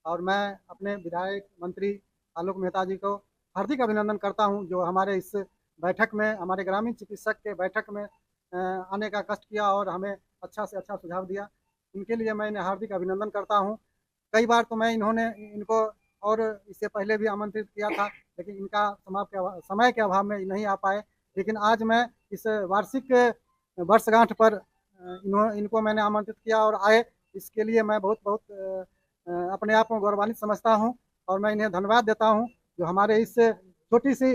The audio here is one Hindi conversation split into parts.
और मैं अपने विधायक मंत्री आलोक मेहता जी को हार्दिक अभिनंदन करता हूं, जो हमारे इस बैठक में, हमारे ग्रामीण चिकित्सक के बैठक में आने का कष्ट किया और हमें अच्छा से अच्छा सुझाव दिया। इनके लिए मैं इन्हें हार्दिक अभिनंदन करता हूं। कई बार तो मैं इनको और इससे पहले भी आमंत्रित किया था, लेकिन इनका समय के अभाव में नहीं आ पाए। लेकिन आज मैं इस वार्षिक वर्षगांठ पर इनको मैंने आमंत्रित किया और आए, इसके लिए मैं बहुत बहुत अपने आप को गौरवान्वित समझता हूं और मैं इन्हें धन्यवाद देता हूं, जो हमारे इस छोटी सी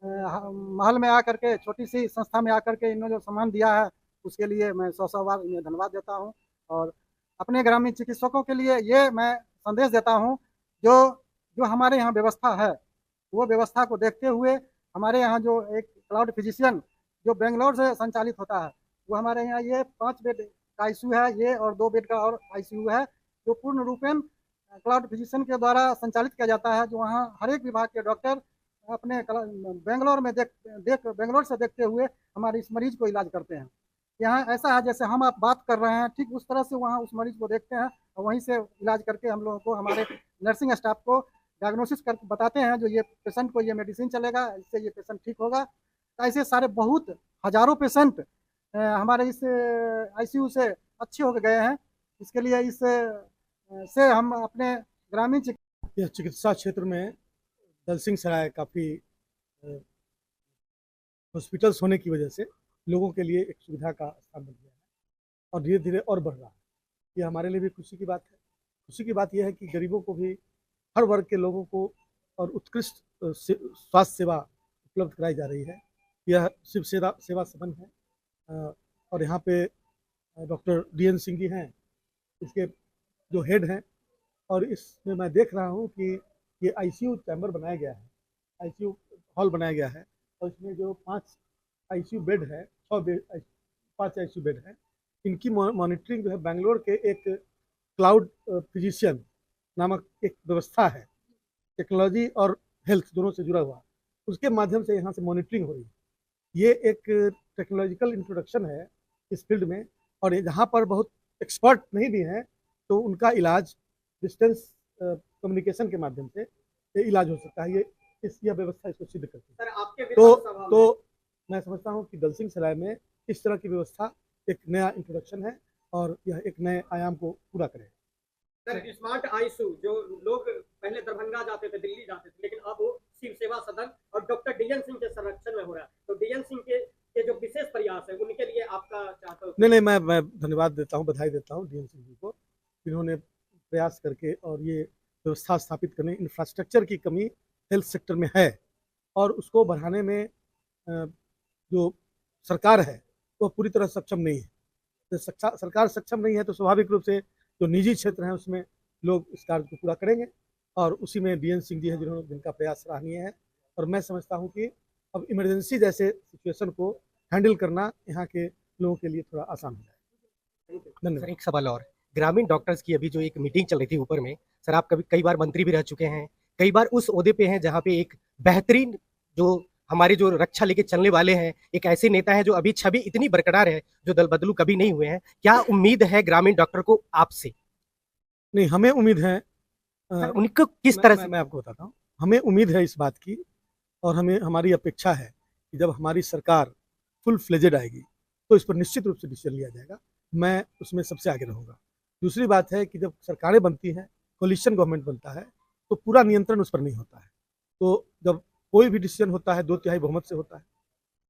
महल में आकर के, छोटी सी संस्था में आकर के इन्होंने जो सम्मान दिया है, उसके लिए मैं 100 बार इन्हें धन्यवाद देता हूं। और अपने ग्रामीण चिकित्सकों के लिए ये मैं संदेश देता हूं, जो जो हमारे यहाँ व्यवस्था है, वो व्यवस्था को देखते हुए हमारे यहाँ जो एक क्लाउड फिजिशियन जो बेंगलोर से संचालित होता है, वो हमारे यहाँ ये 5 बेड का आईसीयू है, ये और 2 बेड का और आईसीयू है, जो पूर्ण रूपेण क्लाउड फिजिशियन के द्वारा संचालित किया जाता है, जो वहाँ हर एक विभाग के डॉक्टर अपने बेंगलोर में बेंगलोर से देखते हुए हमारे इस मरीज को इलाज करते हैं। यहाँ ऐसा है जैसे हम आप बात कर रहे हैं, ठीक उस तरह से वहाँ उस मरीज को देखते हैं और वहीं से इलाज करके हम लोगों को, हमारे नर्सिंग स्टाफ को डायग्नोसिस कर बताते हैं, जो ये पेशेंट को ये मेडिसिन चलेगा, इससे ये पेशेंट ठीक होगा। तो ऐसे सारे बहुत हजारों पेशेंट हमारे इस आईसीयू से अच्छे हो गए हैं। इसके लिए इस से हम अपने ग्रामीण चिकित्सा क्षेत्र में दलसिंह सराय काफ़ी हॉस्पिटल्स होने की वजह से लोगों के लिए एक सुविधा का स्थान बन गया है और धीरे धीरे और बढ़ रहा है। ये हमारे लिए भी खुशी की बात है। खुशी की बात यह है कि गरीबों को भी, हर वर्ग के लोगों को और उत्कृष्ट स्वास्थ्य सेवा उपलब्ध कराई जा रही है। यह शिव सेवा सदन है और यहाँ पे डॉक्टर DN सिंह जी हैं, इसके जो हेड हैं, और इसमें मैं देख रहा हूँ कि ये आईसीयू चैम्बर बनाया गया है, आईसीयू हॉल बनाया गया है, और इसमें जो 5 आईसीयू बेड है, 5 आईसीयू बेड है, इनकी मॉनिटरिंग जो है बेंगलोर के एक क्लाउड फिजिशियन नामक एक व्यवस्था है, टेक्नोलॉजी और हेल्थ दोनों से जुड़ा हुआ, उसके माध्यम से यहाँ से मॉनिटरिंग हो रही है। ये एक टेक्नोलॉजिकल इंट्रोडक्शन है इस फील्ड में, और जहाँ पर बहुत एक्सपर्ट नहीं भी हैं तो उनका इलाज डिस्टेंस कम्युनिकेशन के माध्यम से इलाज हो सकता है। यह व्यवस्था इसको सिद्ध करती है। सर, आपके तो मैं समझता हूँ कि दलसिंह सराय में इस तरह की व्यवस्था एक नया इंट्रोडक्शन है और यह एक नए आयाम को पूरा करेगा। सर, स्मार्ट आईसीयू, जो लोग पहले दरभंगा जाते थे, दिल्ली जाते थे, लेकिन अब वो शिव सेवा सदन और डॉक्टर DN सिंह के संरक्षण में हो रहा है, तो DN सिंह के जो विशेष प्रयास है, उनके लिए आपका चाहता हूँ। नहीं, मैं धन्यवाद देता हूँ, बधाई देता हूँ DN सिंह जी को, जिन्होंने प्रयास करके और ये व्यवस्था स्थापित करने, इंफ्रास्ट्रक्चर की कमी हेल्थ सेक्टर में है और उसको बढ़ाने में जो सरकार है वो पूरी तरह सक्षम नहीं है। जब सरकार सक्षम नहीं है तो स्वाभाविक रूप से जो निजी क्षेत्र हैं उसमें लोग इस कार्य को पूरा करेंगे, और उसी में DN सिंह जी हैं जिनका प्रयास सराहनीय है। और मैं समझता हूँ कि अब इमरजेंसी जैसे सिचुएशन को हैंडल करना यहाँ के लोगों के लिए थोड़ा आसान हो जाएगा। सर, एक सवाल और, ग्रामीण डॉक्टर्स की अभी जो एक मीटिंग चल रही थी ऊपर में, सर आप कई बार मंत्री भी रह चुके हैं, कई बार उस ओहदे पे हैं जहाँ पे एक बेहतरीन जो हमारे जो रक्षा लेके चलने वाले हैं, एक ऐसे नेता हैं जो अभी छवि इतनी बरकरार है, जो दल बदलू कभी नहीं हुए हैं, क्या उम्मीद है ग्रामीण डॉक्टर को आपसे? नहीं, हमें उम्मीद है। उनको किस तरह से? मैं आपको बताता हूँ, हमें उम्मीद है इस बात की, और हमारी अपेक्षा है कि जब हमारी सरकार फुल फ्लेजेड आएगी तो इस पर निश्चित रूप से डिसीजन लिया जाएगा। मैं उसमें सबसे आगे रहूँगा। दूसरी बात है कि जब सरकारें बनती हैं, कोलिशन गवर्नमेंट बनता है, तो पूरा नियंत्रण उस पर नहीं होता है। तो जब कोई भी डिसीजन होता है 2/3 बहुमत से होता है,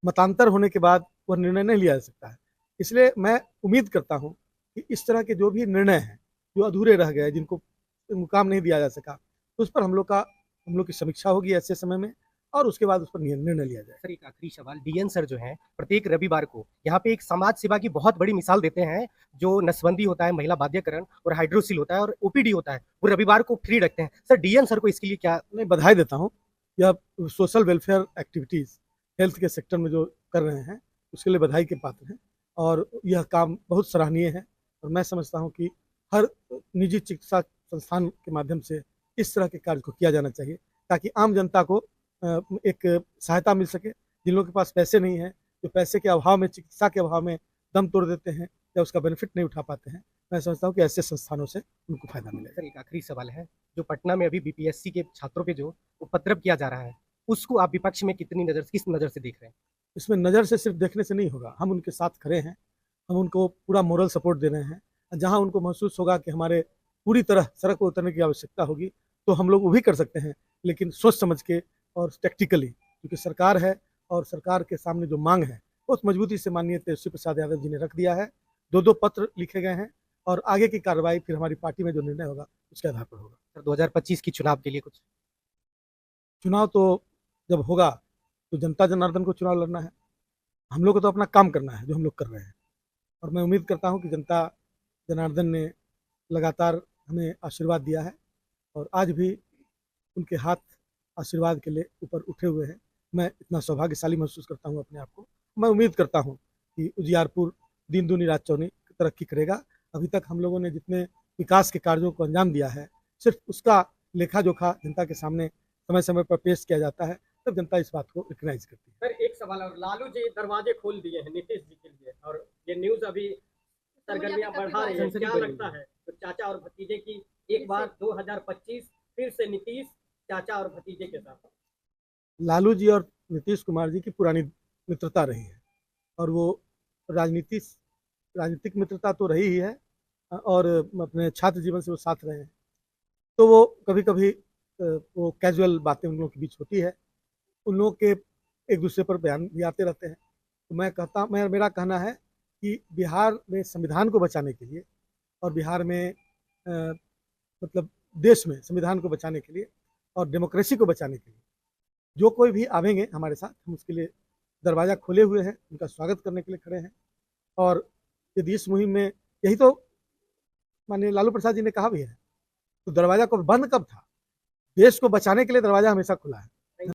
मतांतर होने के बाद वह निर्णय नहीं लिया जा सकता है। इसलिए मैं उम्मीद करता हूँ कि इस तरह के जो भी निर्णय हैं जो अधूरे रह गए, जिनको मुकाम नहीं दिया जा सका, तो उस पर हम लोग की समीक्षा होगी ऐसे समय में, और उसके बाद उस पर निर्णय लिया जाए। सर, एक आखिरी सवाल, DN सर जो हैं प्रत्येक रविवार को यहाँ पे एक समाज सेवा की बहुत बड़ी मिसाल देते हैं। जो नसबंदी होता है, महिला बाध्यकरण और हाइड्रोसिल होता है और OPD होता है, वो रविवार को फ्री रखते हैं। सर, DN सर को इसके लिए क्या? मैं बधाई देता हूँ। यह सोशल वेलफेयर एक्टिविटीज़ हेल्थ के सेक्टर में जो कर रहे हैं उसके लिए बधाई के पात्र हैं, और यह काम बहुत सराहनीय है। और मैं समझता हूँ कि हर निजी चिकित्सा संस्थान के माध्यम से इस तरह के कार्य को किया जाना चाहिए, ताकि आम जनता को एक सहायता मिल सके। जिन लोगों के पास पैसे नहीं हैं, जो पैसे के अभाव में, चिकित्सा के अभाव में दम तोड़ देते हैं या उसका बेनिफिट नहीं उठा पाते हैं, मैं समझता हूँ कि ऐसे संस्थानों से उनको फायदा मिलेगा। सर, एक आखिरी सवाल है, जो पटना में अभी बीपीएससी के छात्रों पे जो उपद्रव किया जा रहा है, उसको आप विपक्ष में किस नज़र से देख रहे हैं? इसमें नज़र से सिर्फ देखने से नहीं होगा, हम उनके साथ खड़े हैं, हम उनको पूरा मोरल सपोर्ट दे रहे हैं। जहां उनको महसूस होगा कि हमारे पूरी तरह सड़क पर उतरने की आवश्यकता होगी तो हम लोग वो भी कर सकते हैं, लेकिन सोच समझ के और टैक्टिकली, क्योंकि सरकार है और सरकार के सामने जो मांग है बहुत मजबूती से माननीय तेजस्वी प्रसाद यादव जी ने रख दिया है। 2-2 पत्र लिखे गए हैं और आगे की कार्रवाई फिर हमारी पार्टी में जो निर्णय होगा उसके आधार पर होगा। सर 2025 की चुनाव के लिए कुछ चुनाव तो जब होगा तो जनता जनार्दन को चुनाव लड़ना है, हम लोग को तो अपना काम करना है जो हम लोग कर रहे हैं। और मैं उम्मीद करता हूं कि जनता जनार्दन ने लगातार हमें आशीर्वाद दिया है और आज भी उनके हाथ आशीर्वाद के लिए ऊपर उठे हुए हैं। मैं इतना सौभाग्यशाली महसूस करता हूं अपने आप को। मैं उम्मीद करता हूं कि उजियारपुर दिन दूनी रात चौनी तरक्की करेगा। अभी तक हम लोगों ने जितने विकास के कार्यों को अंजाम दिया है, सिर्फ उसका लेखा जोखा जनता के सामने समय समय पर पेश किया जाता है, तब जनता इस बात को रिकग्नाइज करती है। सर एक सवाल और, लालू जी दरवाजे खोल दिए हैं नीतीश जी के लिए और ये न्यूज अभी सरगर्मियां बढ़ा रही है, क्या लगता है? तो चाचा और भतीजे की एक बार 2025 फिर से नीतीश चाचा और भतीजे के साथ। लालू जी और नीतीश कुमार जी की पुरानी मित्रता रही है और वो राजनीतिक मित्रता तो रही ही है और अपने छात्र जीवन से वो साथ रहे हैं, तो वो कभी कभी वो कैजुअल बातें उन लोगों के बीच होती है, उन लोगों के एक दूसरे पर बयान भी आते रहते हैं। तो मेरा कहना है कि बिहार में संविधान को बचाने के लिए और बिहार में मतलब देश में संविधान को बचाने के लिए और डेमोक्रेसी को बचाने के लिए जो कोई भी आवेंगे हमारे साथ, हम उसके लिए दरवाज़ा खोले हुए हैं, उनका स्वागत करने के लिए खड़े हैं। और यदि इस मुहिम में यही तो माननीय लालू प्रसाद जी ने कहा भी है, तो दरवाज़ा को बंद कब था? देश को बचाने के लिए दरवाज़ा हमेशा खुला है।